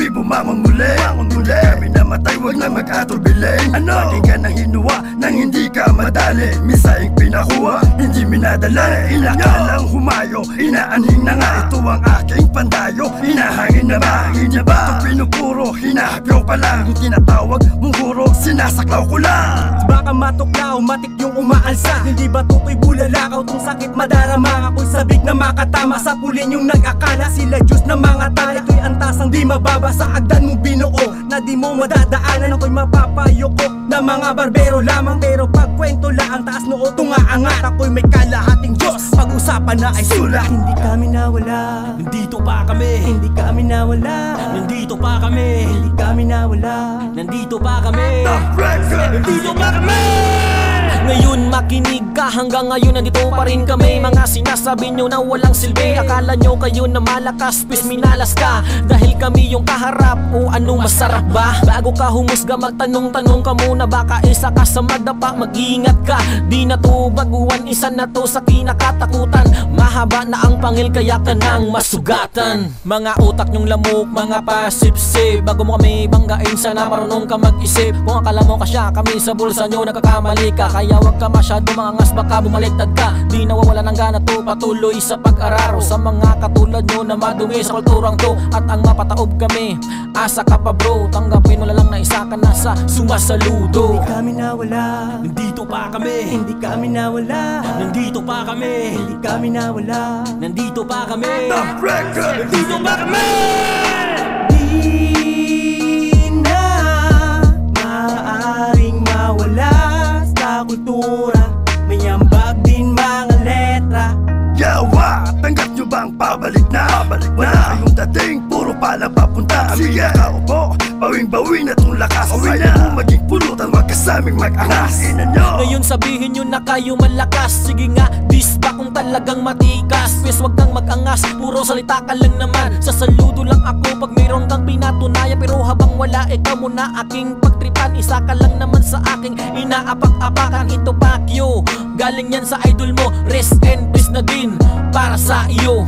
Di bumangon muli, kami namatay, wag na mag-atubili. Pakinggan ng hinuwa nang hindi ka madali. Misaing pinakuha, hindi minadala. Inakalang humayo, inaanhing na nga. Ito ang aking pandayo, hinahangin na ba? Ito pinupuro, hinahapyaw pa lang. Yung tinatawag mong guro, sinasaklaw ko lang. Baka matuklaw, matik yung umaalsa. Hindi ba tutoy bulalakaw, tong sakit madarama. Ako'y sabik na makatama, sa pulin yung nag-akala. Sila Diyos na mga tala, ito'y antasang di mababa. Sa agdan mong binuo, na di mo madadaanan. Ako'y mapapayoko na mga barbero lamang. Pero pag kwento lang, taas noo tungaangat. Ako'y may kalahating Diyos, pag-usapan na ay sulat. Hindi kami nawala, nandito pa kami. hindi kami nawala, Nandito pa kami. hindi kami nawala, Nandito pa kami. Nandito pa kami. Ngayon makinig ka, hanggang ngayon nandito pa rin kami. Mga sinasabi nyo na walang silbi, akala nyo kayo na malakas, pis minalas ka. Dahil kami yung kaharap, o anong masarap ba? Bago ka humusga magtanong-tanong ka muna. Baka isa ka sa madapa, mag-iingat ka. Di na to baguhan, isa na to sa kinakatakutan. Mahaba na ang pangil kaya ka nang masugatan. Mga utak nyong lamok, mga pasipsip. Bago mo kami banggain, sana marunong ka mag-isip. Kung akala mo kasya kami sa bulsa nyo, nagkakamali ka. Kaya wag ka masyado mangangas, baka bumaliktad ka. Di nawawala ng gana to, patuloy sa pag-araro. Sa mga katulad nyo na madumi sa kulturang to. At ang mapataob kami, asa ka pa bro. Tanggapin mo lang na isa ka na sa sumasaludo. hindi kami nawala, Nandito pa kami. hindi kami nawala, Nandito pa kami. hindi kami nawala, Nandito pa kami. Record. Nandito pa kami. di na maaaring mawala sa kultura. May ambag din mga letra. Yawa, tanggap nyo bang pabalik na? Wala kayong dating, puro pala papunta. Sige, nakaupo, bawing-bawin na tong lakas. Awin na mo maging pulutan, wag ka sa aming mag-angas. Ngayon sabihin nyo na kayo malakas. Sige nga, dis pa kung talagang matikas. Pwes wag kang mag-angas, puro salita ka lang naman. Sa saludo lang ako pag mayroon kang pinatunayan. Pero habang wala, ikaw muna aking pagtripan. Isa ka lang naman sa aking inaapak-apakan. Ito Pacquiao, galing yan sa idol mo. Rest and peace na din para sa iyo.